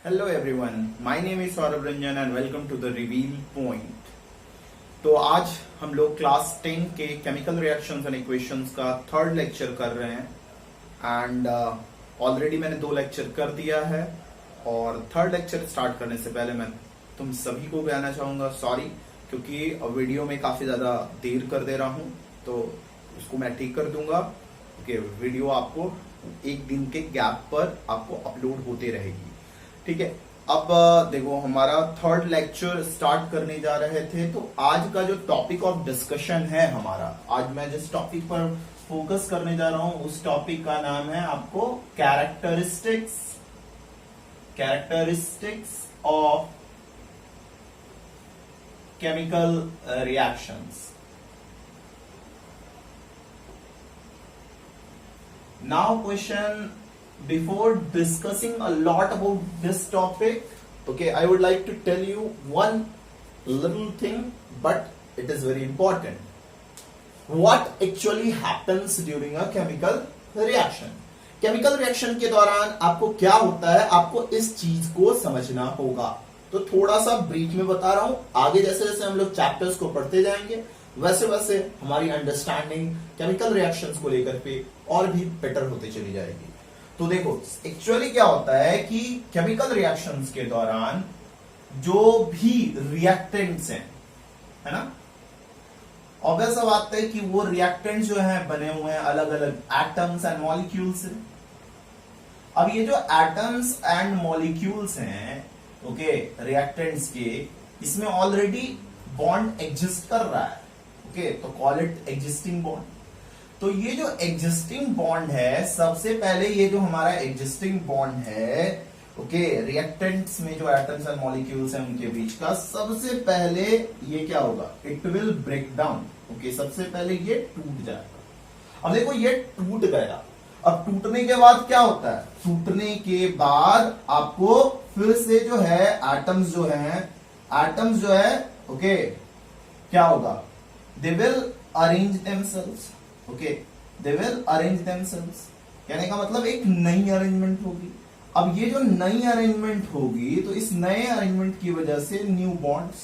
Hello everyone, my name is Saurabh Ranjan and welcome to the reveal point. तो आज हम लोग क्लास 10 के केमिकल रिएक्शंस एंड इक्वेशंस का थर्ड लेक्चर कर रहे हैं एंड ऑलरेडी मैंने 2 लेक्चर कर दिया है। और थर्ड लेक्चर स्टार्ट करने से पहले मैं तुम सभी को कहना चाहूंगा सॉरी, क्योंकि वीडियो में काफी ज्यादा देर कर दे रहा हूं, तो उसको मैं ठीक कर दूंगा। ओके, वीडियो आपको एक दिन के गैप पर आपको अपलोड होते रहेगी, ठीक है। अब देखो, हमारा थर्ड लेक्चर स्टार्ट करने जा रहे थे, तो आज का जो टॉपिक ऑफ डिस्कशन है हमारा, आज मैं जिस टॉपिक पर फोकस करने जा रहा हूं उस टॉपिक का नाम है आपको characteristics of chemical reactions. Now question, before discussing a lot about this topic, okay, I would like to tell you one little thing, but it is very important. What actually happens during a chemical reaction? Chemical reaction के दौरान आपको क्या होता है, आपको इस चीज को समझना होगा। तो थोड़ा सा ब्रीफ में बता रहा हूं, आगे जैसे जैसे हम लोग चैप्टर्स को पढ़ते जाएंगे वैसे वैसे हमारी अंडरस्टैंडिंग केमिकल रिएक्शंस को लेकर के और भी बेटर होते चली जाएगी। तो देखो, एक्चुअली क्या होता है कि केमिकल रिएक्शंस के दौरान जो भी रिएक्टेंट्स हैं, है ना, ऑब्वियस सा बात है कि वो रिएक्टेंट्स जो हैं बने हुए हैं अलग अलग एटम्स एंड मॉलिक्यूल्स से। अब ये जो एटम्स एंड मॉलिक्यूल्स हैं, ओके, रिएक्टेंट्स के, इसमें ऑलरेडी बॉन्ड एग्जिस्ट कर रहा है, ओके, तो कॉल इट एग्जिस्टिंग बॉन्ड। तो ये जो एग्जिस्टिंग बॉन्ड है, सबसे पहले ये जो हमारा एग्जिस्टिंग बॉन्ड है, ओके, रिएक्टेंट्स में जो एटम्स एंड मॉलिक्यूल्स हैं उनके बीच का, सबसे पहले ये क्या होगा, it will break down. Okay, सबसे पहले ये टूट जाएगा। अब देखो, ये टूट गया। अब टूटने के बाद क्या होता है, टूटने के बाद आपको फिर से जो है एटम्स जो है, ओके, क्या होगा, they will arrange themselves. Okay, they will arrange themselves, कहने का मतलब एक नई अरेंजमेंट होगी। अब ये जो नई अरेंजमेंट होगी, तो इस नए अरेंजमेंट की वजह से न्यू बॉन्ड्स,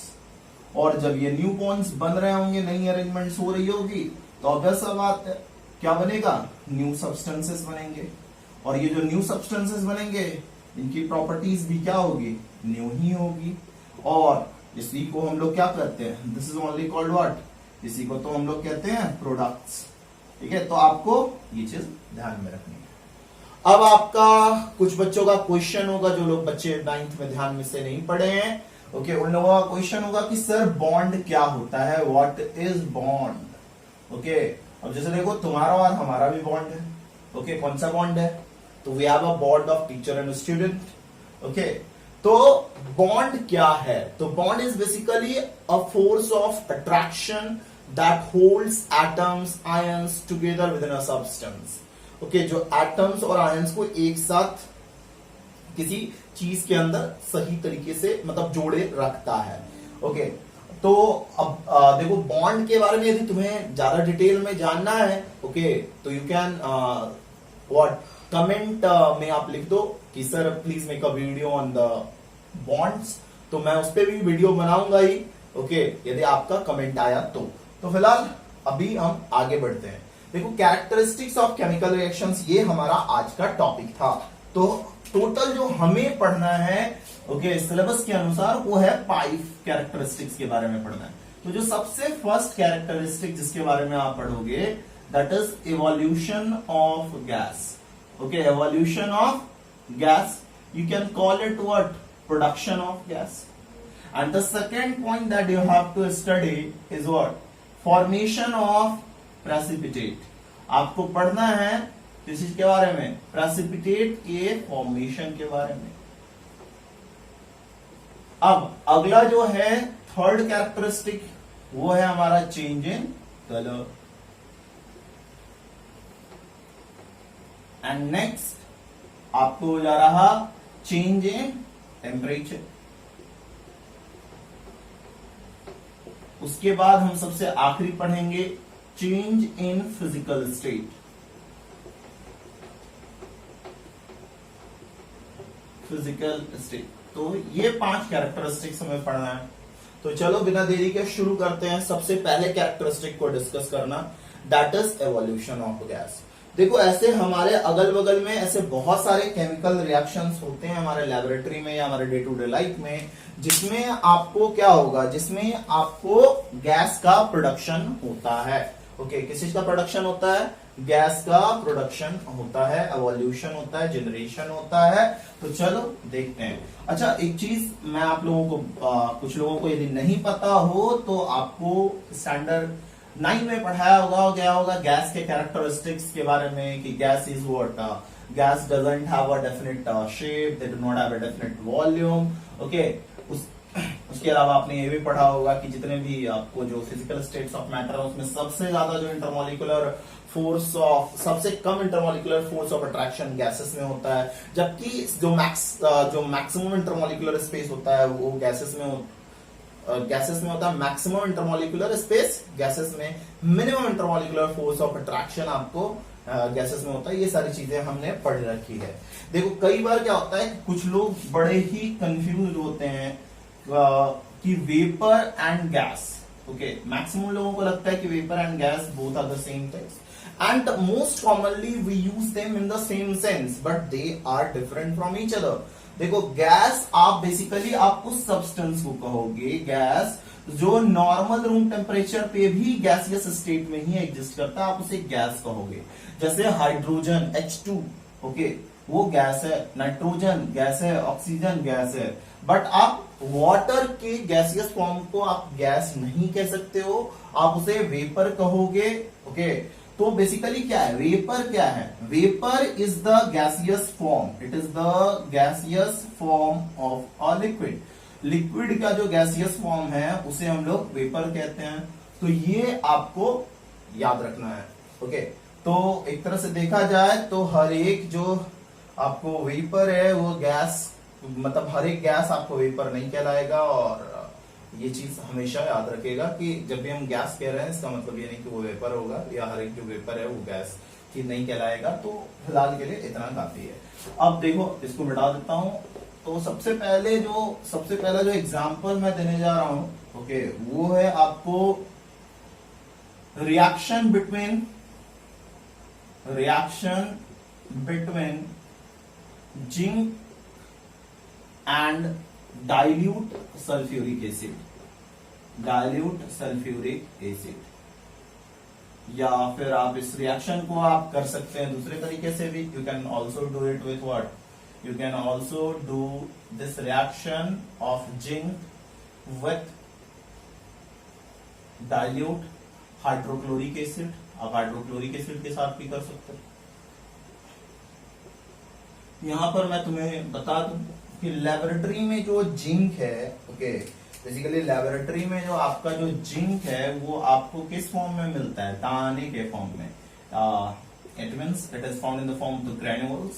और जब ये न्यू बॉन्ड्स बन रहे होंगे, नई अरेंजमेंट्स हो रही होगी, तो ऑब्वियस सा बात है क्या बनेगा, न्यू सब्सटेंसेस बनेंगे। और ये जो न्यू सब्सटेंसेस बनेंगे, इनकी प्रॉपर्टीज भी क्या होगी, न्यू ही होगी। और इसी को हम लोग क्या कहते हैं, this is only called what, इसी को तो हम लोग कहते हैं प्रोडक्ट्स, ठीक है। तो आपको ये चीज ध्यान में रखनी है। अब आपका कुछ बच्चों का क्वेश्चन होगा, जो लोग बच्चे 9th में ध्यान में से नहीं पढ़े हैं, ओके, उन लोगों का क्वेश्चन होगा कि सर बॉन्ड क्या होता है, व्हाट इज बॉन्ड। ओके, अब जैसे देखो, तुम्हारा और हमारा भी बॉन्ड है, ओके, कौन सा बॉन्ड है, तो we have a bond of teacher and student. Okay, तो बॉन्ड क्या है, तो bond is basically a force of attraction that holds atoms ions together within a substance. Okay, जो एटम्स और आयंस को एक साथ किसी चीज के अंदर सही तरीके से मतलब जोड़े रखता है। ओके, तो अब देखो, बॉन्ड के बारे में यदि तुम्हें ज्यादा डिटेल में जानना है, ओके, तो यू कैन व्हाट कमेंट में आप लिख दो कि sir please make a video on the bonds, तो मैं उस पर भी वीडियो बनाऊंगा ही, ओके, यदि आपका कमेंट आया तो फिलहाल अभी हम आगे बढ़ते हैं। देखो, कैरेक्टरिस्टिक्स ऑफ केमिकल रिएक्शंस, ये हमारा आज का टॉपिक था। तो टोटल जो हमें पढ़ना है, ओके, सिलेबस के अनुसार, वो है 5 कैरेक्टरिस्टिक्स के बारे में पढ़ना है। तो जो सबसे फर्स्ट कैरेक्टरिस्टिक जिसके बारे में आप पढ़ोगे, that is evolution of gas. Okay, evolution of gas, you can call it what, production of gas. And the second point that you have to study is what, formation of precipitate. आपको पढ़ना है किस चीज के बारे में, precipitate के formation के बारे में। अब अगला जो है थर्ड कैरेक्टरिस्टिक, वो है हमारा change in colour. And next आपको हो जा रहा चेंज इन टेम्परेचर। उसके बाद हम सबसे आखिरी पढ़ेंगे change in physical state. Physical state. तो ये 5 कैरेक्टरिस्टिक्स हमें पढ़ना है। तो चलो बिना देरी के शुरू करते हैं सबसे पहले कैरेक्टरिस्टिक को डिस्कस करना, that is evolution of gas. देखो ऐसे हमारे अगल बगल में ऐसे बहुत सारे केमिकल रिएक्शंस होते हैं हमारे लेबोरेटरी में या हमारे डे टू डे लाइफ में, जिसमें आपको क्या होगा, जिसमें आपको गैस का प्रोडक्शन होता है। ओके, किस चीज का प्रोडक्शन होता है? गैस का प्रोडक्शन होता है, एवोल्यूशन होता है, जनरेशन होता है। तो चलो देखते हैं। अच्छा, एक चीज मैं आप लोगों को कुछ लोगों को यदि नहीं पता हो तो आपको स्टैंडर्ड 9 में पढ़ाया होगा गया होगा गैस के कैरेक्टरिस्टिक्स के बारे में कि gas is what, gas doesn't have a definite shape, they do not have a definite volume. Okay, उसके अलावा आपने ये भी पढ़ा होगा कि जितने भी आपको जो फिजिकल स्टेट्स ऑफ मैटर है उसमें सबसे ज्यादा जो इंटरमोलिकुलर फोर्स ऑफ, सबसे कम intermolecular force of attraction gases में होता है, जबकि जो मैक्सिमम इंटरमोलिकुलर स्पेस होता है वो गैसेस में होता है। मैक्सिमम इंटरमोलिकुलर स्पेस गैसेस में, minimum intermolecular force of attraction आपको गैसेस में होता है। ये सारी चीजें हमने पढ़ रखी है। देखो कई बार क्या होता है, कुछ लोग बड़े ही कंफ्यूज होते हैं कि vapour and gas. Okay, maximum लोगों को लगता है कि vapour and gas both are the same things and most commonly we use them in the same sense but they are different from each other। देखो gas आप basically आप उस substance को कहोगे, गैस जो नॉर्मल रूम टेम्परेचर पे भी gaseous state में ही एग्जिस्ट करता है, आप उसे गैस कहोगे। जैसे हाइड्रोजन H2, ओके, वो गैस है, नाइट्रोजन गैस है, ऑक्सीजन गैस है, बट आप वाटर के गैसियस फॉर्म को आप गैस नहीं कह सकते हो, आप उसे वेपर कहोगे। ओके, तो बेसिकली क्या है वेपर? क्या है vapour? Is the gaseous form, it is the gaseous form of a liquid. Liquid का जो गैसियस फॉर्म है उसे हम लोग वेपर कहते हैं। तो ये आपको याद रखना है। ओके, तो एक तरह से देखा जाए तो हर एक जो आपको वेपर है वो गैस, मतलब हर एक गैस आपको वेपर नहीं कहलाएगा। और ये चीज हमेशा याद रखेगा कि जब भी हम गैस कह रहे हैं इसका मतलब ये नहीं कि वो वेपर होगा या हर एक जो वेपर है वो गैस की नहीं कहलाएगा। तो फिलहाल के लिए इतना काफी है। अब देखो इसको मिटा देता हूं। तो सबसे पहला जो एग्जाम्पल मैं देने जा रहा हूं, ओके, वो है आपको reaction between zinc and dilute sulphuric acid. या फिर आप इस रिएक्शन को आप कर सकते हैं दूसरे तरीके से भी। You can also do it with what, you can also do this reaction of zinc with dilute hydrochloric acid. आप हाइड्रोक्लोरिक एसिड के साथ भी कर सकते हैं। यहां पर मैं तुम्हें बता दूं कि लेबोरेटरी में जो जिंक है, ओके, बेसिकली लेबोरेटरी में जो आपका जो जिंक है वो आपको किस फॉर्म में मिलता है? दाने के फॉर्म में। It means it is found in the form of granules.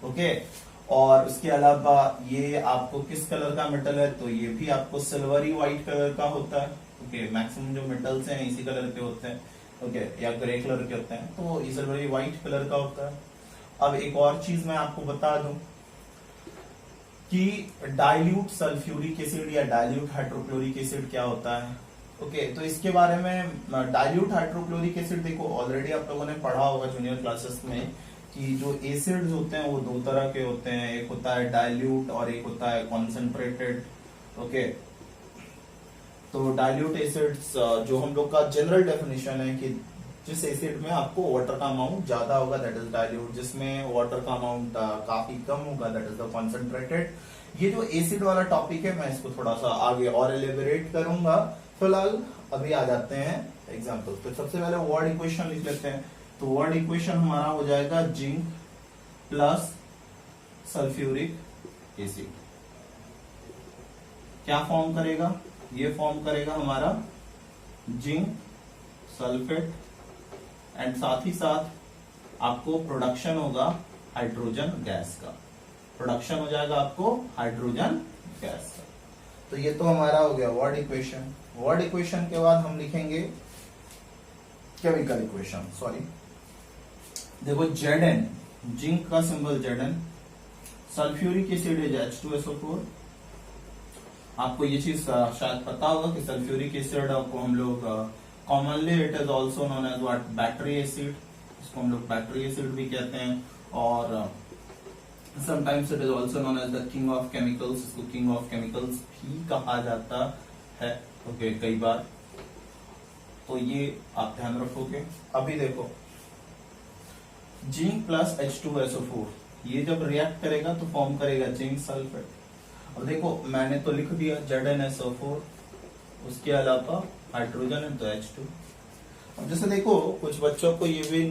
Okay, और उसके अलावा ये आपको किस कलर का मेटल है? तो ये भी आपको सिल्वरी व्हाइट कलर का होता है। ओके, मैक्सिमम जो मेटल्स हैं इसी कलर के होते हैं। ओके, या ग्रे कलर के होते हैं। तो ये सिल्वरी व्हाइट कलर का होता है। अब एक और चीज मैं आपको बता दूं कि डाइल्यूट सल्फ्यूरिक एसिड या डाइल्यूट हाइड्रोक्लोरिक एसिड क्या होता है। ओके, तो इसके बारे में डाइल्यूट हाइड्रोक्लोरिक एसिड देखो ऑलरेडी आप लोगों ने पढ़ा होगा जूनियर क्लासेस में कि जो एसिड्स होते हैं वो 2 तरह के होते हैं, एक होता है डाइल्यूट और एक होता है कॉन्सेंट्रेटेड। ओके, तो डाइल्यूट एसिड्स जो हम लोग का जनरल डेफिनेशन है कि जिस एसिड में आपको वाटर का अमाउंट ज्यादा होगा दैट इज डाइल्यूट, जिसमें वाटर का अमाउंट काफी कम होगा दैट इज द कॉन्सेंट्रेटेड। ये जो एसिड वाला टॉपिक है मैं इसको थोड़ा सा आगे और एलिबरेट करूंगा। फिलहाल अभी आ जाते हैं एग्जांपल। तो सबसे पहले वर्ड इक्वेशन लिख लेते हैं। तो वर्ड इक्वेशन हमारा हो जाएगा जिंक प्लस सल्फ्यूरिक एसिड। क्या फॉर्म करेगा? ये फॉर्म करेगा हमारा जिंक सल्फेट एंड साथ ही साथ आपको प्रोडक्शन होगा हाइड्रोजन गैस का। प्रोडक्शन हो जाएगा आपको हाइड्रोजन गैस का। तो ये तो हमारा हो गया वर्ड इक्वेशन। वर्ड इक्वेशन के बाद हम लिखेंगे केमिकल इक्वेशन। सॉरी, देखो Zn, जिंक का symbol Zn, sulphuric acid is H2SO4। आपको ये चीज शायद पता होगा कि सल्फ्यूरिक एसिड को हम लोग commonly it is also known as what, battery acid. इसको हम लोग बैटरी एसिड भी कहते हैं, और sometimes it is also known as the king of chemicals. इसको किंग ऑफ केमिकल्स भी कहा जाता है, ओके, कई बार। तो ये आप ध्यान रखोगे। अभी देखो, जिंक प्लस H2SO4 ये जब रिएक्ट करेगा तो फॉर्म करेगा जिंक सल्फेट। अब देखो मैंने तो लिख दिया ZnSO4, उसके अलावा हाइड्रोजन है तो H2। अब जैसे देखो कुछ बच्चों को ये भी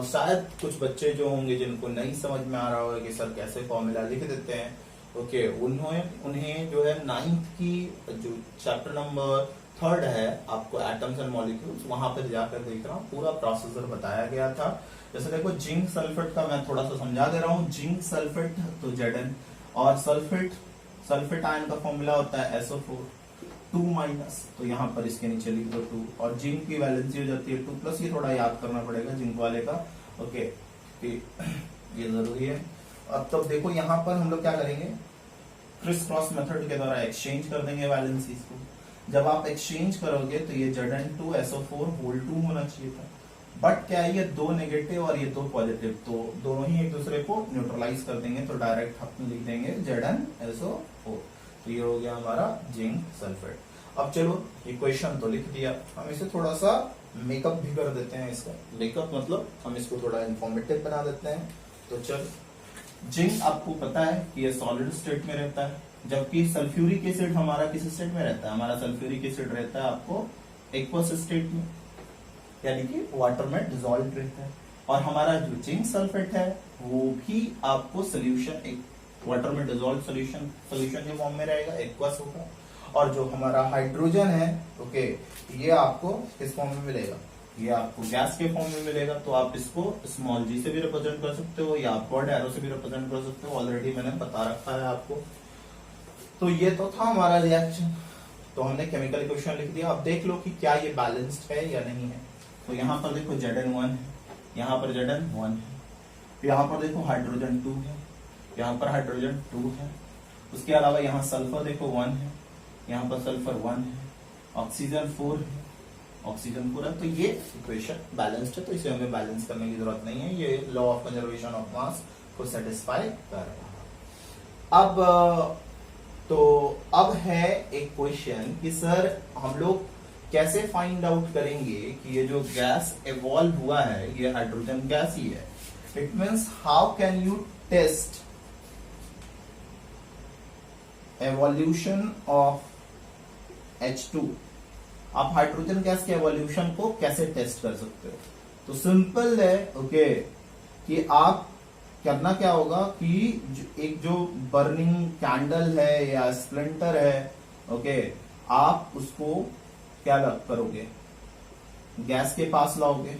शायद कुछ बच्चे जो होंगे जिनको नहीं समझ में आ रहा होगा कि सर कैसे फॉर्मूला लिख देते हैं, ओके, उन्हें जो है 9th की जो चैप्टर नंबर 3 है आपको एटम्स एंड मॉलिक्यूल्स, वहां पर जाकर देख रहा हूँ पूरा प्रोसीजर बताया गया था। जैसे देखो जिंक सल्फेट का मैं थोड़ा सा समझा दे रहा हूँ। जिंक सल्फेट तो Zn, और सल्फेट आयन का फॉर्मूला होता है SO4 2-, तो यहाँ पर इसके नीचे लिख दो 2, और जिंक की वैलेंसी हो जाती है 2+। ये थोड़ा याद करना पड़ेगा जिंक वाले का, ओके, ये जरूरी है। अब तब देखो यहाँ पर हम लोग क्या करेंगे, क्रिस क्रॉस मेथड के द्वारा एक्सचेंज कर देंगे वैलेंसीज को। जब आप एक्सचेंज करोगे तो ये Zn2SO4 होल 2 होना चाहिए था, बट क्या है, ये 2 नेगेटिव और ये 2 पॉजिटिव, तो दोनों ही एक दूसरे को न्यूट्रलाइज कर देंगे, तो डायरेक्ट हम लिख देंगे ZnSO4। तो ये हो गया हमारा जिंक सल्फेट। अब चलो इक्वेशन तो लिख दिया, हम इसे थोड़ा सा मेकअप भी कर देते हैं। इसका मेकअप मतलब हम इसको थोड़ा इंफॉर्मेटिव बना देते हैं। तो चल, जिंक आपको पता है कि ये सॉलिड स्टेट में रहता है, जबकि सल्फ्यूरिक एसिड हमारा किस स्टेट में रहता है, हमारा सल्फ्यूरिक एसिड रहता है आपको एक्वस स्टेट में, यानी कि वाटर में डिसॉल्व रहता है। और हमारा जो जिंक सल्फेट है वो भी आपको सोल्यूशन, एक वाटर में डिसॉल्व सोल्यूशन के फॉर्म में रहेगा, एक्वस होगा। और जो हमारा हाइड्रोजन है, ओके, ये आपको किस फॉर्म में मिलेगा, ये आपको गैस के फॉर्म में मिलेगा। तो आप इसको स्मॉल g से भी रिप्रेजेंट कर सकते हो या अपवर्ड एरो से भी रिप्रेजेंट कर सकते हो, ऑलरेडी मैंने बता रखा है आपको। तो ये तो था हमारा रिएक्शन, तो हमने केमिकल इक्वेशन लिख दिया। अब देख लो कि क्या ये बैलेंस्ड है या नहीं है। तो यहाँ पर देखो Zn1 है, यहाँ पर Zn1 है, यहाँ पर देखो हाइड्रोजन 2 है, यहाँ पर हाइड्रोजन 2 है, उसके अलावा यहाँ सल्फर देखो 1 है, यहाँ पर सल्फर 1 है, ऑक्सीजन 4 है, ऑक्सीजन 4 है। तो ये इक्वेशन बैलेंस्ड है, तो इसे हमें बैलेंस करने की जरूरत नहीं है, ये law of conservation of mass को सेटिस्फाई कर रहा है। अब है एक क्वेश्चन कि सर हम लोग कैसे फाइंड आउट करेंगे कि ये जो गैस इवॉल्व हुआ है ये हाइड्रोजन गैस ही है। It means how can you test evolution of H2। आप हाइड्रोजन गैस के एवोल्यूशन को कैसे टेस्ट कर सकते हो। तो सिंपल है, ओके, कि आप करना क्या होगा कि एक जो बर्निंग कैंडल है या स्प्लिंटर है, ओके, आप उसको क्या करोगे, गैस के पास लाओगे,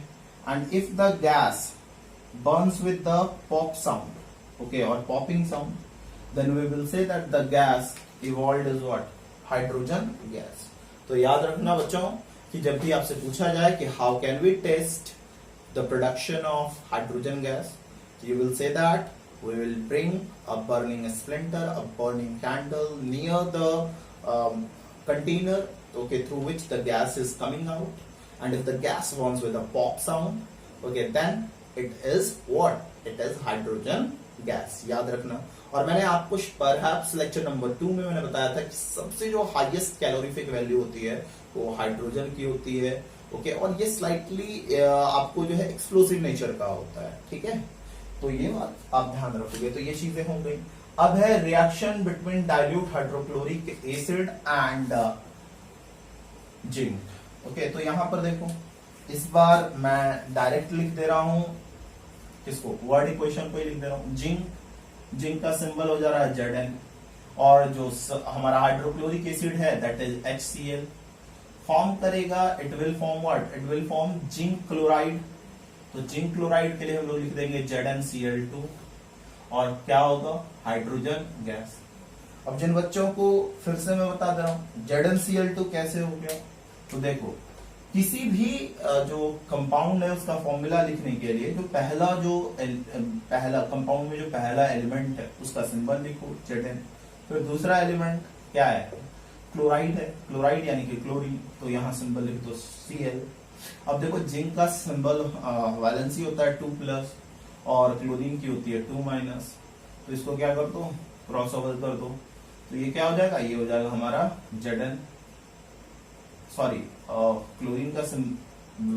and if the gas burns with the pop sound, okay, और popping sound, then we will say that the gas evolved is what, hydrogen gas. तो याद रखना बच्चों कि जब भी आपसे पूछा जाए कि how can we test the production of hydrogen gas, you will say that we will bring a burning splinter, a burning candle near the container, okay, through which the gas is coming out, and if the gas burns with a pop sound, okay, then it is what, it is hydrogen gas। याद रखना। और मैंने आपको perhaps lecture number 2 में मैंने बताया था कि सबसे जो हाईएस्ट कैलोरीफिक वैल्यू होती है वो हाइड्रोजन की होती है, ओके, और ये स्लाइटली आपको जो है एक्सप्लोसिव नेचर का होता है, ठीक है। तो ये बात आप ध्यान रखोगे। तो ये चीजें हो गई। अब है reaction between dilute hydrochloric acid and zinc, okay. तो यहां पर देखो, इस बार मैं डायरेक्ट लिख दे रहा हूं किसको, वर्ड इक्वेशन को ही लिख दे रहा हूं। जिंक का सिंबल हो जा रहा है Zn, और जो हमारा हाइड्रोक्लोरिक एसिड है दैट इज HCl फॉर्म करेगा, it will form what, it will form zinc chloride. तो जिंक क्लोराइड के लिए हम लोग लिख देंगे ZnCl2, और क्या होगा, हाइड्रोजन गैस। अब जिन बच्चों को फिर से मैं बता दे रहा हूं ZnCl2 कैसे हो गया, तो देखो किसी भी जो कंपाउंड है उसका फॉर्मूला लिखने के लिए जो पहला कंपाउंड में जो पहला एलिमेंट है उसका सिंबल लिखो Zn। फिर दूसरा एलिमेंट क्या है, क्लोराइड है, क्लोराइड यानी कि क्लोरीन, तो यहाँ सिंबल लिख दो Cl। अब देखो जिंक का सिंबल वैलेंसी होता है 2+ और क्लोरीन की होती है 2-, तो इसको क्या कर दो, क्रॉस ओवर कर दो, तो ये क्या हो जाएगा, ये हो जाएगा हमारा Zn। सॉरी, क्लोरीन का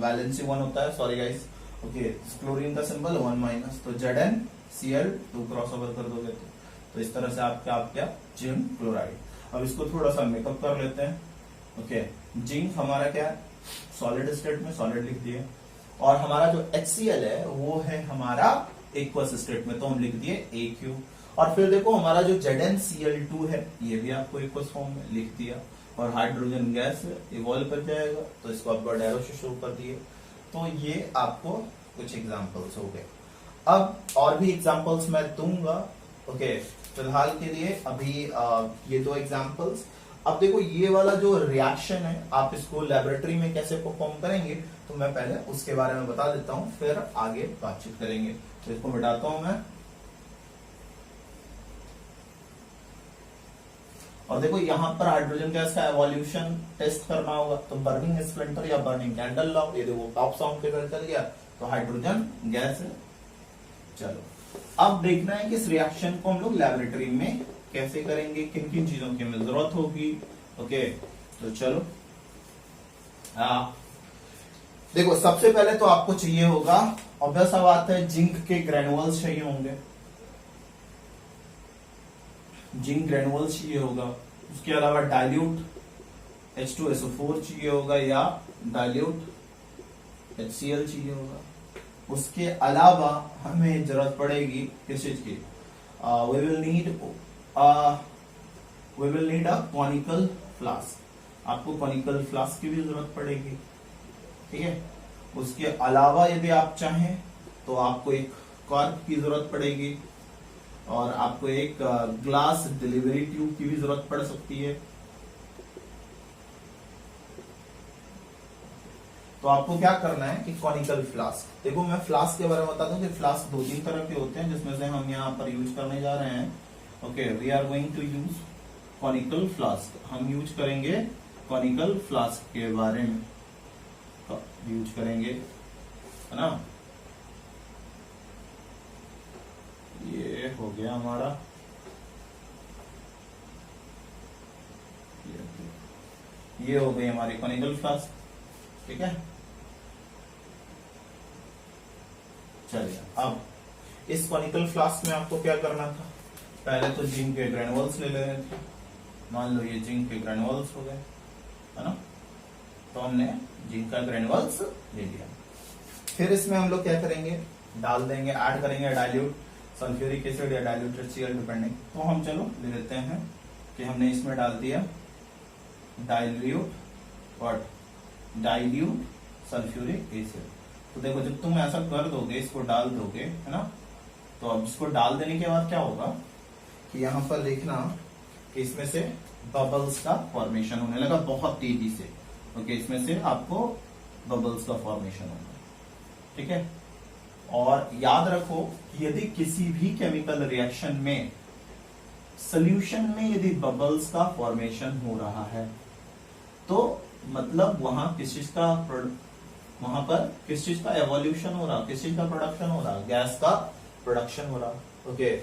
वैलेंसी 1 होता है, सॉरी गाइस, ओके, क्लोरीन का सिंबल 1-, तो Zn Cl 2 क्रॉस ओवर कर दोगे तो इस तरह से आपका जिंक क्लोराइड। अब इसको थोड़ा सा मेकअप कर लेते हैं। ओके, जिंक हमारा क्या है, सॉलिड स्टेट में, सॉलिड लिख दिए, और हमारा जो HCl है वो है हमारा एक्वस स्टेट में, तो हम लिख दिए AQ। और फिर देखो हमारा जो ZnCl2 है ये भी आपको एक्वस फॉर्म में लिख दिया, और हाइड्रोजन गैस इवॉल्व कर जाएगा, तो इसको आप बड़ा एरो से शो कर दिए। तो ये आपको कुछ एग्जांपल्स हो गए। अब और भी एग्जांपल्स मैं दूंगा। ओके, फिलहाल के लिए अभी ये 2 एग्जांपल्स। अब देखो ये वाला जो रिएक्शन है आप इसको लेबोरेटरी में कैसे परफॉर्म करेंगे, तो मैं पहले उसके बारे में बता देता हूं, फिर आगे बातचीत करेंगे। तो इसको मिटाता हूं मैं। और देखो यहाँ पर हाइड्रोजन गैस का एवोल्यूशन टेस्ट करना होगा, तो बर्निंग स्प्लिंटर या बर्निंग कैंडल लाओ। ये देखो टॉप साउंड के तरह चल गया, तो हाइड्रोजन गैस है। चलो अब देखना है कि इस रिएक्शन को हम लोग लेबोरेटरी में कैसे करेंगे, किन किन चीजों की हमें जरूरत होगी। ओके, तो चलो देखो सबसे पहले तो आपको चाहिए होगा, ऑब्वियस सा बात है, जिंक के ग्रेनुअल्स चाहिए होंगे, जिंक ग्रेनुअल्स चाहिए होगा। उसके अलावा डाइल्यूट H2SO4 चाहिए होगा या डाइल्यूट HCl चाहिए होगा। उसके अलावा हमें जरूरत पड़ेगी किस चीज की, we will need a conical flask. आपको कॉनिकल फ्लास्क की भी जरूरत पड़ेगी, ठीक है। उसके अलावा यदि आप चाहें तो आपको एक कॉर्क की जरूरत पड़ेगी, और आपको एक ग्लास डिलीवरी ट्यूब की भी जरूरत पड़ सकती है। तो आपको क्या करना है कि कॉनिकल फ्लास्क, देखो मैं फ्लास्क के बारे में बताता हूँ कि फ्लास्क 2-3 तरह के होते हैं, जिसमें से हम यहाँ पर यूज करने जा रहे हैं। Okay, we are going to use conical flask. हम यूज करेंगे कॉनिकल फ्लास्क के बारे में, यूज करेंगे, है ना। ये हो गया हमारा, ये हो गई हमारी कॉनिकल फ्लास्क, ठीक है। चलिए अब इस कॉनिकल फ्लास्क में आपको क्या करना था, पहले तो जिंक के ग्रेनुअल्स ले लेने थे। मान लो ये जिंक के ग्रेनुअल्स हो गए, है ना, तो हमने जिंक का ग्रेनुअल्स ले लिया। फिर इसमें हम लोग क्या करेंगे, डाल देंगे, ऐड करेंगे डाइल्यूट सल्फ्यूरिक एसिड या डाइल्यूट HCl डिपेंडिंग। तो हम चलो ले लेते हैं कि हमने इसमें डाल दिया डाइल्यूट सल्फ्यूरिक एसिड। तो देखो जब तुम ऐसा कर दोगे, इसको डाल दोगे, है ना, तो अब इसको डाल देने के बाद क्या होगा कि यहां पर देखना कि इसमें से बबल्स का फॉर्मेशन होने लगा बहुत तेजी से। ओके, इसमें से आपको बबल्स का फॉर्मेशन होगा, ठीक है। और याद रखो कि यदि किसी भी केमिकल रिएक्शन में सॉल्यूशन में यदि बबल्स का फॉर्मेशन हो रहा है, तो मतलब वहां पर किस चीज का एवोल्यूशन हो रहा, किस चीज का प्रोडक्शन हो रहा, गैस का प्रोडक्शन हो रहा। ओके,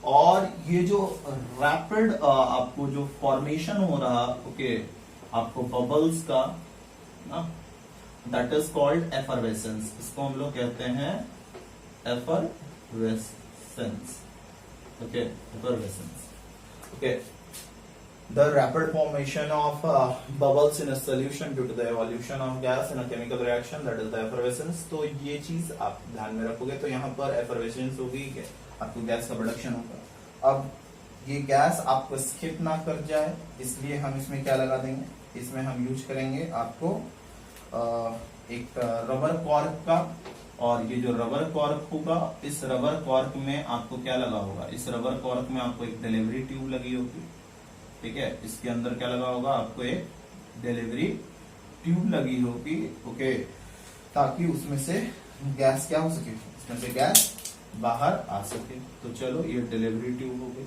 और ये जो रैपिड आपको जो फॉर्मेशन हो रहा, ओके, आपको बबल्स का ना, दैट इज कॉल्ड एफरवेसेंस। इसको हम लोग कहते हैं effervescence. Okay, effervescence. Okay, the rapid formation of bubbles in a solution due to the evolution of gas in a chemical reaction, that is the effervescence. तो ये चीज आप ध्यान में रखोगे, तो यहाँ पर effervescence होगी, आपको गैस का प्रोडक्शन होगा। अब ये गैस आपको स्किप ना कर जाए, इसलिए हम इसमें क्या लगा देंगे, इसमें हम यूज करेंगे आपको एक रबर कॉर्क का। और ये जो रबर कॉर्क होगा, इस रबर कॉर्क में आपको क्या लगा होगा, इस रबर कॉर्क में आपको एक डिलीवरी ट्यूब लगी होगी, ठीक है। इसके अंदर क्या लगा होगा, आपको एक डिलीवरी ट्यूब लगी होगी, ओके, ताकि उसमें से गैस क्या हो सके, उसमें से गैस बाहर आ सके। तो चलो ये डिलीवरी ट्यूब हो गई।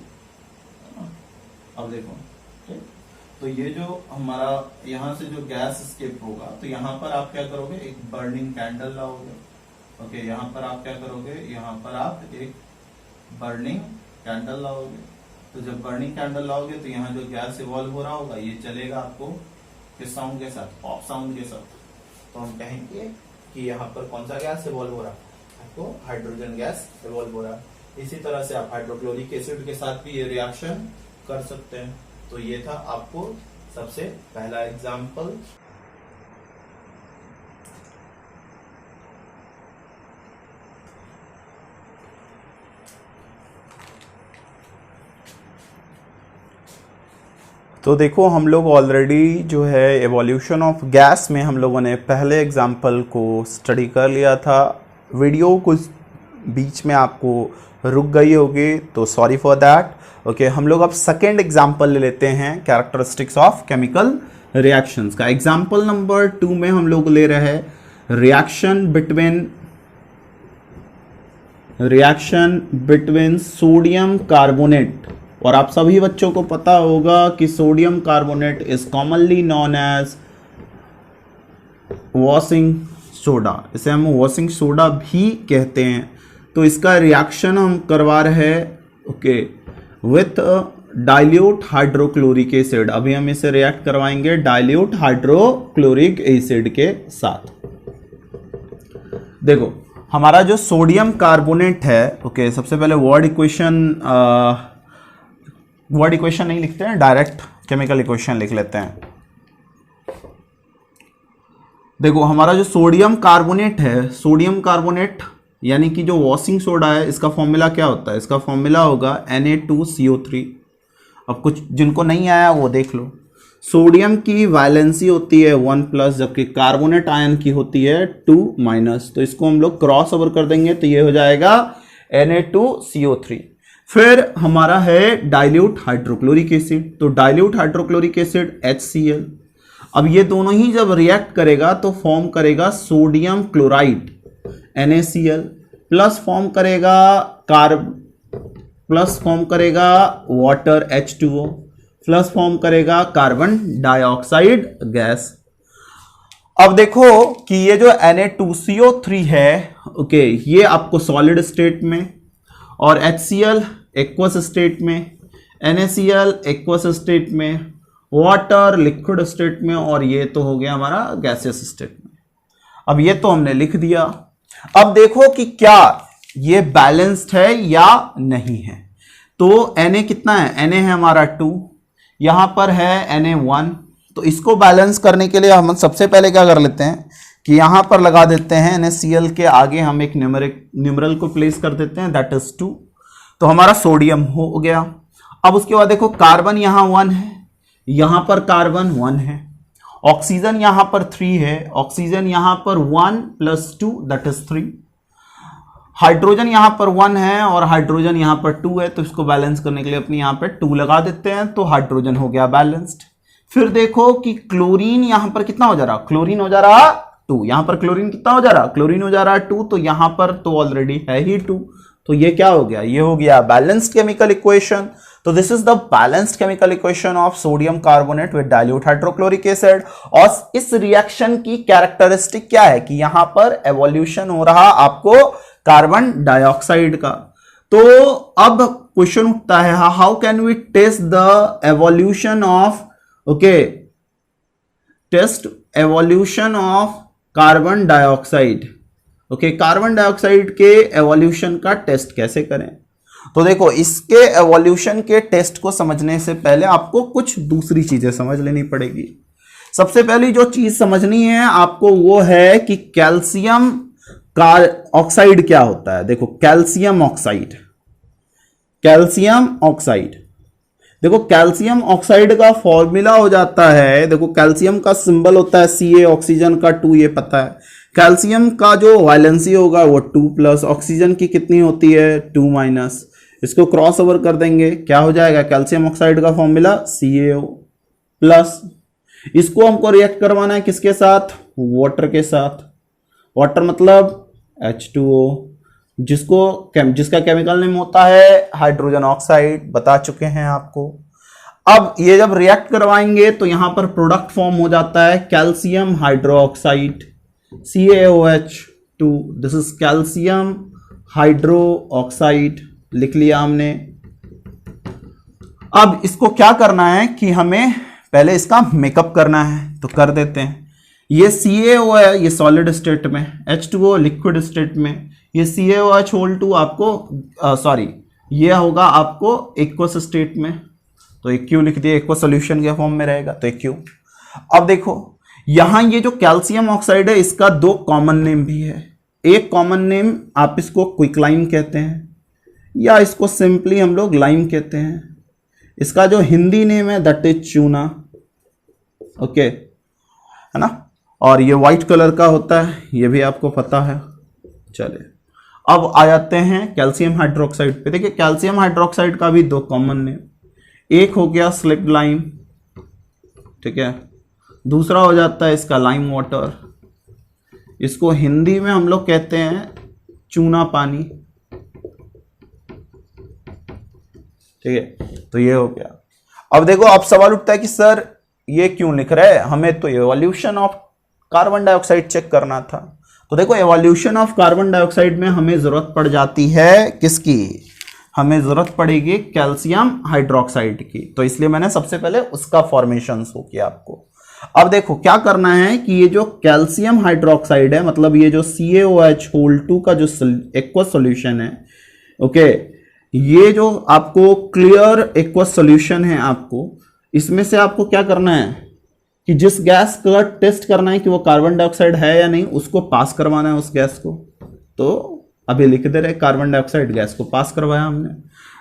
अब देखो, ठीक, तो ये जो हमारा यहाँ से जो गैस स्केप होगा, तो यहाँ पर आप क्या करोगे, एक बर्निंग कैंडल लाओगे, ओके, यहाँ पर आप क्या करोगे, यहाँ पर आप एक बर्निंग कैंडल लाओगे। तो जब बर्निंग कैंडल लाओगे तो यहाँ जो गैस इवॉल्व हो रहा होगा ये चलेगा आपको किस साउंड के साथ, पॉप साउंड के साथ। तो हम कहेंगे कि यहाँ पर कौन सा गैस इवॉल्व हो रहा है, आपको हाइड्रोजन गैस इवॉल्व हो रहा है। इसी तरह से आप हाइड्रोक्लोरिक एसिड के साथ भी ये रिएक्शन कर सकते हैं। तो ये था आपको सबसे पहला एग्जाम्पल। तो देखो हम लोग ऑलरेडी जो है एवोल्यूशन ऑफ गैस में हम लोगों ने पहले एग्जाम्पल को स्टडी कर लिया था। वीडियो कुछ बीच में आपको रुक गई होगी, तो सॉरी फॉर दैट। ओके, हम लोग अब सेकेंड एग्जाम्पल ले लेते हैं कैरेक्टरिस्टिक्स ऑफ केमिकल रिएक्शंस का। एग्जाम्पल नंबर 2 में हम लोग ले रहे हैं रिएक्शन बिटवीन सोडियम कार्बोनेट। और आप सभी बच्चों को पता होगा कि sodium carbonate is commonly known as washing soda, इसे हम वॉशिंग सोडा भी कहते हैं। तो इसका रिएक्शन हम करवा रहे हैं, okay, with dilute hydrochloric acid. अभी हम इसे रिएक्ट करवाएंगे डाइल्यूट हाइड्रोक्लोरिक एसिड के साथ। देखो हमारा जो सोडियम कार्बोनेट है, ओके, सबसे पहले वर्ड इक्वेशन नहीं लिखते हैं, डायरेक्ट केमिकल इक्वेशन लिख लेते हैं। देखो हमारा जो सोडियम कार्बोनेट है, सोडियम कार्बोनेट यानी कि जो वॉशिंग सोडा है, इसका फॉर्मूला क्या होता है, इसका फॉर्मूला होगा Na2CO3। अब कुछ जिनको नहीं आया वो देख लो। सोडियम की वैलेंसी होती है 1+, जबकि कार्बोनेट आयन की होती है 2-। तो इसको हम लोग क्रॉस ओवर कर देंगे तो ये हो जाएगा Na2CO3। फिर हमारा है डाइल्यूट हाइड्रोक्लोरिक एसिड, तो डाइल्यूट हाइड्रोक्लोरिक एसिड HCl। अब ये दोनों ही जब रिएक्ट करेगा तो फॉर्म करेगा sodium chloride NaCl, plus form करेगा वाटर H2O, प्लस फॉर्म करेगा कार्बन डाइऑक्साइड गैस। अब देखो कि ये जो Na2CO3 है, ओके, ये आपको सॉलिड स्टेट में, और HCl एक्वस स्टेट में, NaCl एक्वस स्टेट में, वाटर लिक्विड स्टेट में, और ये तो हो गया हमारा गैसियस स्टेट में। अब ये तो हमने लिख दिया। अब देखो कि क्या ये बैलेंस्ड है या नहीं है। तो Na कितना है, Na है हमारा 2, यहां पर है Na1। तो इसको बैलेंस करने के लिए हम सबसे पहले क्या कर लेते हैं कि यहां पर लगा देते हैं NaCl के आगे हम एक न्यूमरल को प्लेस कर देते हैं, दैट इज 2। तो हमारा सोडियम हो गया। अब उसके बाद देखो कार्बन यहां 1 है, यहां पर कार्बन 1 है, ऑक्सीजन यहां पर 3 है, ऑक्सीजन यहां पर 1 + 2 दैट इज 3। हाइड्रोजन यहां पर 1 है और हाइड्रोजन यहां पर 2 है, तो इसको बैलेंस करने के लिए अपने यहां पर 2 लगा देते हैं, तो हाइड्रोजन हो गया बैलेंस्ड। फिर देखो कि क्लोरीन यहां पर कितना हो जा रहा, क्लोरीन हो जा रहा 2, यहां पर क्लोरीन कितना हो जा रहा, क्लोरीन हो जा रहा 2, तो यहां पर तो ऑलरेडी है ही 2, तो ये क्या हो गया, ये हो गया बैलेंस्ड केमिकल इक्वेशन। तो this is the balanced chemical equation of sodium carbonate with dilute hydrochloric acid. और इस रिएक्शन की कैरेक्टरिस्टिक क्या है कि यहां पर एवोल्यूशन हो रहा आपको कार्बन डाइऑक्साइड का। तो अब क्वेश्चन उठता है, how can we test the evolution of, okay, test evolution of carbon dioxide. Okay, carbon dioxide के एवोल्यूशन का टेस्ट कैसे करें। तो देखो इसके एवोल्यूशन के टेस्ट को समझने से पहले आपको कुछ दूसरी चीजें समझ लेनी पड़ेगी। सबसे पहली जो चीज समझनी है आपको वो है कि कैल्शियम का ऑक्साइड क्या होता है। देखो कैल्शियम ऑक्साइड, देखो कैल्शियम ऑक्साइड का फॉर्मूला हो जाता है, देखो कैल्शियम का सिंबल होता है Ca, ऑक्सीजन का 2, ये पता है। कैल्शियम का जो वैलेंसी होगा वो 2+, ऑक्सीजन की कितनी होती है 2-। इसको क्रॉस ओवर कर देंगे, क्या हो जाएगा कैल्शियम ऑक्साइड का फॉर्मूला CaO+। इसको हमको रिएक्ट करवाना है किसके साथ? वाटर के साथ। वाटर मतलब H2O, जिसका केमिकल नेम होता है हाइड्रोजन ऑक्साइड, बता चुके हैं आपको। अब ये जब रिएक्ट करवाएंगे तो यहां पर प्रोडक्ट फॉर्म हो जाता है calcium hydroxide, CaOH2। This is calcium hydroxide, लिख लिया हमने। अब इसको क्या करना है कि हमें पहले इसका मेकअप करना है, तो कर देते हैं। ये CaO है, ये सॉलिड स्टेट में, H2O लिक्विड स्टेट में, ये CaOH2 आपको सॉरी ये होगा आपको एक्वस स्टेट में, तो एक क्यू लिख दिया, एक्वस सॉल्यूशन के फॉर्म में रहेगा तो एक क्यू। अब देखो यहां ये जो कैल्शियम ऑक्साइड है इसका दो कॉमन नेम भी है। एक कॉमन नेम आप इसको क्विकलाइम कहते हैं या इसको सिंपली हम लोग लाइम कहते हैं। इसका जो हिंदी नेम है दैट इज चूना, ओके है ना। और ये व्हाइट कलर का होता है, ये भी आपको पता है। चलिए अब आ जाते हैं कैल्शियम हाइड्रोक्साइड पे। देखिए कैल्शियम हाइड्रोक्साइड का भी दो कॉमन नेम, एक हो गया स्लिक्ड लाइम, ठीक है, दूसरा हो जाता है इसका लाइम वाटर। इसको हिंदी में हम लोग कहते हैं चूना पानी, ठीक है। तो ये हो गया। अब देखो अब सवाल उठता है कि सर ये क्यों लिख रहे हैं, हमें तो evolution of carbon dioxide check करना था। तो देखो एवोल्यूशन ऑफ कार्बन डाइऑक्साइड में हमें जरूरत पड़ जाती है किसकी? हमें जरूरत पड़ेगी कैल्शियम हाइड्रोक्साइड की, तो इसलिए मैंने सबसे पहले उसका फॉर्मेशन शो किया आपको। अब देखो क्या करना है कि ये जो कैल्शियम हाइड्रोक्साइड है, मतलब ये जो CaOH2 का जो एक्वस सॉल्यूशन है, ओके, ये जो आपको क्लियर एक्वस सॉल्यूशन है, आपको इसमें से आपको क्या करना है कि जिस गैस का टेस्ट करना है कि वो कार्बन डाइऑक्साइड है या नहीं, उसको पास करवाना है उस गैस को। तो अभी लिख दे रहे कार्बन डाइऑक्साइड गैस को पास करवाया हमने।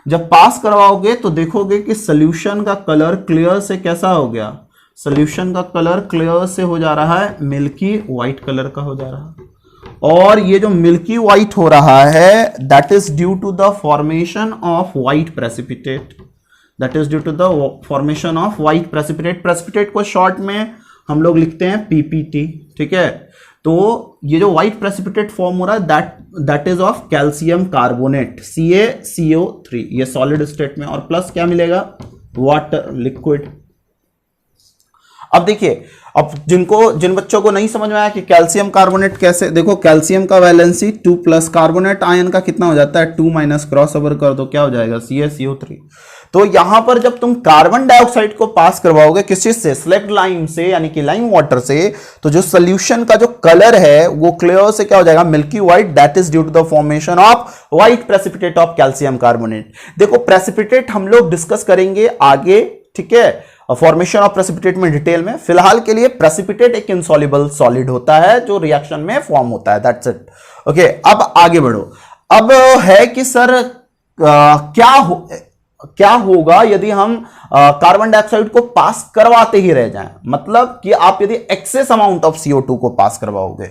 जब पास करवाओगे तो देखोगे कि सॉल्यूशन का कलर क्लियर से कैसा हो गया? सॉल्यूशन का कलर क्लियर से हो जा रहा है मिल्की व्हाइट कलर का हो जा रहा है। और ये जो मिल्की व्हाइट हो रहा है that is due to the formation of white precipitate, that is due to the formation of white precipitate. Precipitate को शॉर्ट में हम लोग लिखते हैं PPT, ठीक है। तो ये जो व्हाइट प्रेसिपिटेट फॉर्म हो रहा है that is of calcium carbonate, CaCO3, ये सॉलिड स्टेट में, और प्लस क्या मिलेगा? Water liquid. अब देखिए, अब जिन बच्चों को नहीं समझ में आया कि कैल्शियम कार्बोनेट कैसे, देखो कैल्शियम का वैलेंसी 2+, कार्बोनेट आयन का कितना हो जाता है 2- क्रॉस ओवर कर दो, क्या हो जाएगा? CaCO3। तो यहां पर जब तुम कार्बन डाइऑक्साइड को पास करवाओगे किस चीज से? स्लेक्ड लाइम से, यानी कि लाइम वाटर से, तो जो सोल्यूशन का जो कलर है वो क्लियर से क्या हो जाएगा? Milky white, that is due to the formation of white precipitate of calcium carbonate. देखो प्रेसिपिटेट हम लोग डिस्कस करेंगे आगे, ठीक है, फॉर्मेशन ऑफ प्रेसिपिटेट में डिटेल में। फिलहाल के लिए प्रेसिपिटेट एक इनसॉल्युबल सॉलिड होता है जो रिएक्शन में फॉर्म होता है, दैट्स इट, ओके। अब आगे बढ़ो। अब है कि सर क्या होगा यदि हम कार्बन डाइऑक्साइड को पास करवाते ही रह जाएं, मतलब कि आप यदि एक्सेस अमाउंट ऑफ CO2 को पास करवाओगे।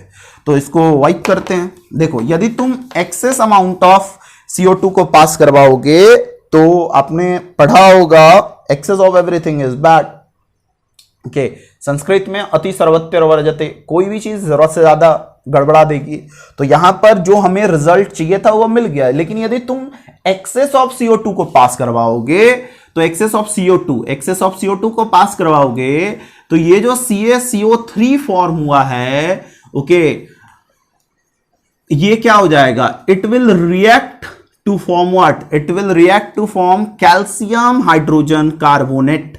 तो इसको वाइप करते हैं। देखो यदि तुम एक्सेस अमाउंट ऑफ CO2 को पास करवाओगे तो आपने पढ़ा होगा excess of everything is bad, okay. Sanskrit में अति सर्वत्र वर्जते, कोई भी चीज जरूरत से ज्यादा गड़बड़ा देगी। तो यहां पर जो हमें रिजल्ट चाहिए था वो मिल गया, लेकिन यदि तुम एक्सेस ऑफ CO2 को पास करवाओगे तो एक्सेस ऑफ CO2 को पास करवाओगे तो ये जो CaCO3 फॉर्म हुआ है, ओके, ये क्या हो जाएगा? It will react to form what? It will react to form calcium hydrogen carbonate,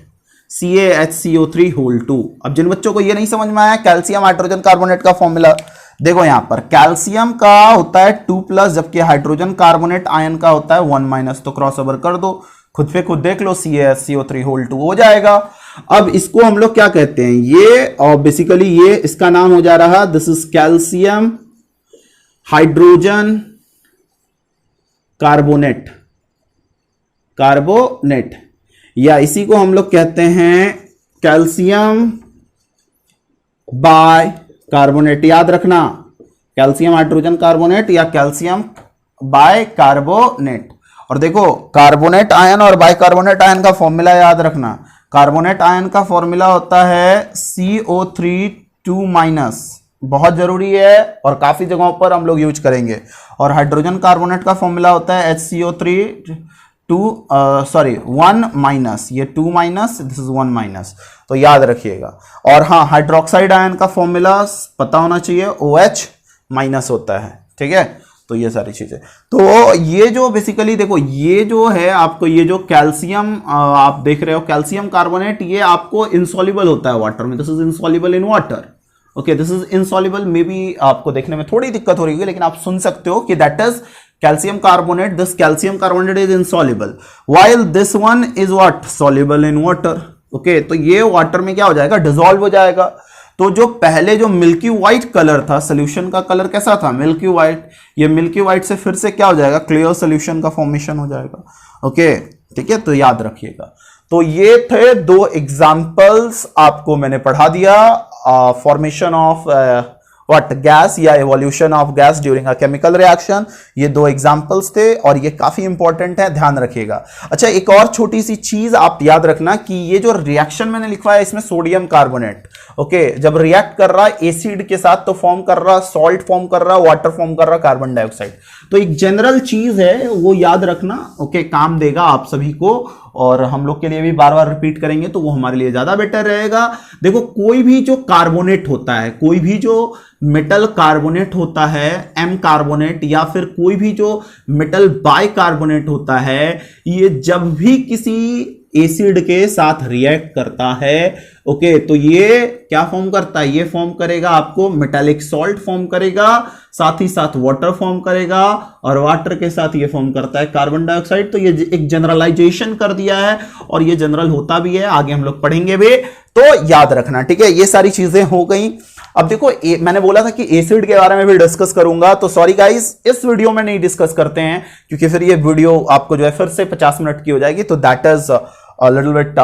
CaHCO3(2). अब जिन बच्चों को ये नहीं समझ में आया कैल्शियम हाइड्रोजन कार्बोनेट का फॉर्मूला, देखो यहां पर कैल्शियम का होता है 2+, जबकि हाइड्रोजन कार्बोनेट आयन का होता है 1-, तो क्रॉस ओवर कर दो, खुद पे खुद देख लो, CaHCO3(2) हो जाएगा। अब इसको हम लोग क्या कहते हैं? ये और बेसिकली ये इसका नाम हो जा रहा, this is calcium hydrogen carbonate, या इसी को हम लोग कहते हैं कैल्शियम बाय कार्बोनेट। याद रखना, कैल्शियम हाइड्रोजन कार्बोनेट या कैल्शियम बाय कार्बोनेट। और देखो कार्बोनेट आयन और बाइकार्बोनेट आयन का फॉर्मूला याद रखना, कार्बोनेट आयन का फॉर्मूला होता है CO3 2-, बहुत जरूरी है और काफी जगहों पर हम लोग यूज करेंगे। और हाइड्रोजन कार्बोनेट का फॉर्मूला होता है HCO3 1-, ये 2-, दिस इज 1-, तो याद रखिएगा। और हाँ, हाइड्रोक्साइड आयन का फॉर्मूला पता होना चाहिए, OH- होता है, ठीक है। तो ये सारी चीजें, तो ये जो बेसिकली देखो, ये जो है आपको, ये जो कैल्शियम आप देख रहे हो, कैल्शियम कार्बोनेट, ये आपको इनसॉल्युबल होता है वाटर में, this is insoluble in water, okay, this is insoluble. May be आपको देखने में थोड़ी दिक्कत हो रही है, लेकिन आप सुन सकते हो कि that is calcium carbonate, this calcium carbonate is insoluble while this one is what, soluble in water, okay, तो ये वाटर में क्या हो जाएगा, डिसॉल्व हो जाएगा। तो जो पहले जो मिल्की व्हाइट कलर था, सोल्यूशन का कलर कैसा था, मिल्की व्हाइट, ये मिल्की व्हाइट से फिर से क्या हो जाएगा, क्लियर सोल्यूशन का फॉर्मेशन हो जाएगा, ओके, ठीक है। तो याद रखिएगा। तो ये थे 2 एग्जांपल्स आपको मैंने पढ़ा दिया, फॉर्मेशन ऑफ व्हाट, गैस या evolution of gas during a chemical reaction. ये 2 एग्जांपल्स थे और ये काफी इंपॉर्टेंट है, ध्यान रखिएगा। अच्छा, एक और छोटी सी चीज आप याद रखना कि ये जो रिएक्शन मैंने लिखवा है, इसमें सोडियम कार्बोनेट, ओके, जब रिएक्ट कर रहा है एसिड के साथ तो फॉर्म कर रहा, सॉल्ट फॉर्म कर रहा, वाटर फॉर्म कर रहा, कार्बन डाइऑक्साइड। तो एक जनरल चीज है, वो याद रखना, ओके, काम देगा आप सभी को, और हम लोग के लिए भी बार बार रिपीट करेंगे तो वो हमारे लिए ज्यादा बेटर रहेगा। देखो, कोई भी जो कार्बोनेट होता है, कोई भी जो मेटल कार्बोनेट होता है, एम कार्बोनेट, या फिर कोई भी जो मेटल बाई कार्बोनेट होता है, ये जब भी किसी एसिड के साथ रिएक्ट करता है, ओके, तो ये क्या फॉर्म करता है, ये फॉर्म करेगा आपको मेटालिक सॉल्ट फॉर्म करेगा, साथ ही साथ वाटर फॉर्म करेगा, और वाटर के साथ ये फॉर्म करता है कार्बन डाइऑक्साइड। तो ये एक जनरलाइजेशन कर दिया है, और ये जनरल होता भी है, आगे हम लोग पढ़ेंगे भी, तो याद रखना, ठीक है। ये सारी चीजें हो गई। अब देखो, मैंने बोला था कि एसिड के बारे में भी डिस्कस करूंगा, तो सॉरी गाइस, इस वीडियो में नहीं डिस्कस करते हैं, क्योंकि फिर ये वीडियो आपको जो है फिर से 50 मिनट की हो जाएगी, तो दैट इज लिटिल बिट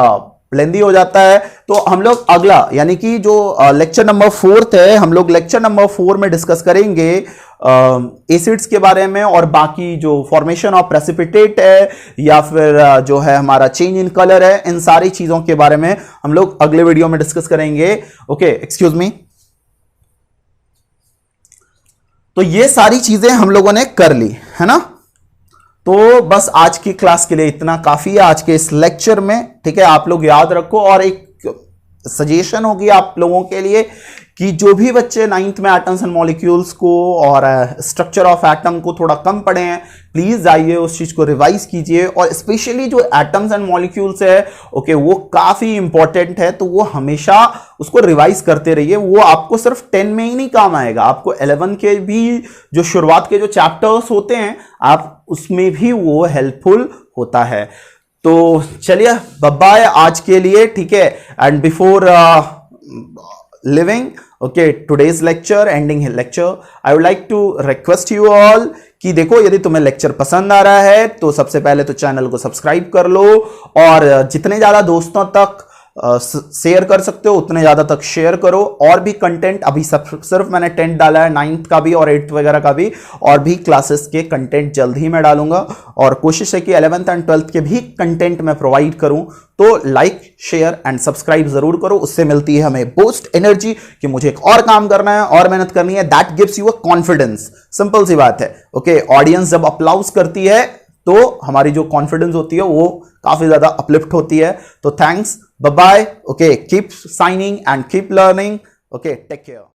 लेंदी हो जाता है। तो हम लोग अगला, यानी कि जो लेक्चर नंबर 4 है, हम लोग लेक्चर नंबर 4 में डिस्कस करेंगे एसिड्स के बारे में, और बाकी जो फॉर्मेशन ऑफ प्रेसिपिटेट है, या फिर जो है हमारा चेंज इन कलर है, इन सारी चीजों के बारे में हम लोग अगले वीडियो में डिस्कस करेंगे, ओके, एक्सक्यूज मी। तो ये सारी चीजें हम लोगों ने कर ली है ना। तो बस आज की क्लास के लिए इतना काफी है, आज के इस लेक्चर में, ठीक है। आप लोग याद रखो, और एक सजेशन होगी आप लोगों के लिए कि जो भी बच्चे 9th में एटम्स एंड मॉलिक्यूल्स को और स्ट्रक्चर ऑफ एटम को थोड़ा कम पढ़े हैं, प्लीज आइए उस चीज को रिवाइज कीजिए। और स्पेशली जो एटम्स एंड मॉलिक्यूल्स है, ओके, वो काफी इंपॉर्टेंट है, तो वो हमेशा उसको रिवाइज करते रहिए। वो आपको सिर्फ 10 में ही नहीं काम आएगा, आपको 11 के भी जो शुरुआत के जो चैप्टर्स होते हैं, आप उसमें भी वो हेल्पफुल होता है। तो चलिए, बाय बाय आज के लिए, ठीक है। And before living, okay, today's lecture, ending lecture, I would like to request you all कि देखो, यदि तुम्हें लेक्चर पसंद आ रहा है तो सबसे पहले तो चैनल को सब्सक्राइब कर लो, और जितने ज्यादा दोस्तों तक शेयर कर सकते हो उतने ज्यादा तक शेयर करो। और भी कंटेंट, अभी सिर्फ मैंने 10th डाला है, 9th का भी और 8th वगैरह का भी, और भी क्लासेस के कंटेंट जल्द ही मैं डालूंगा, और कोशिश है कि 11th एंड 12th के भी कंटेंट मैं प्रोवाइड करूं। तो लाइक, शेयर एंड सब्सक्राइब जरूर करो, उससे मिलती है हमें बूस्ट एनर्जी कि मुझे एक और काम करना है और मेहनत करनी है। That gives you a confidence, simple सी बात है, ओके। ऑडियंस जब अप्लाउज करती है तो हमारी जो कॉन्फिडेंस होती है वो काफी ज्यादा अपलिफ्ट होती है। तो thanks, bye bye, okay, keep shining and keep learning, okay, take care.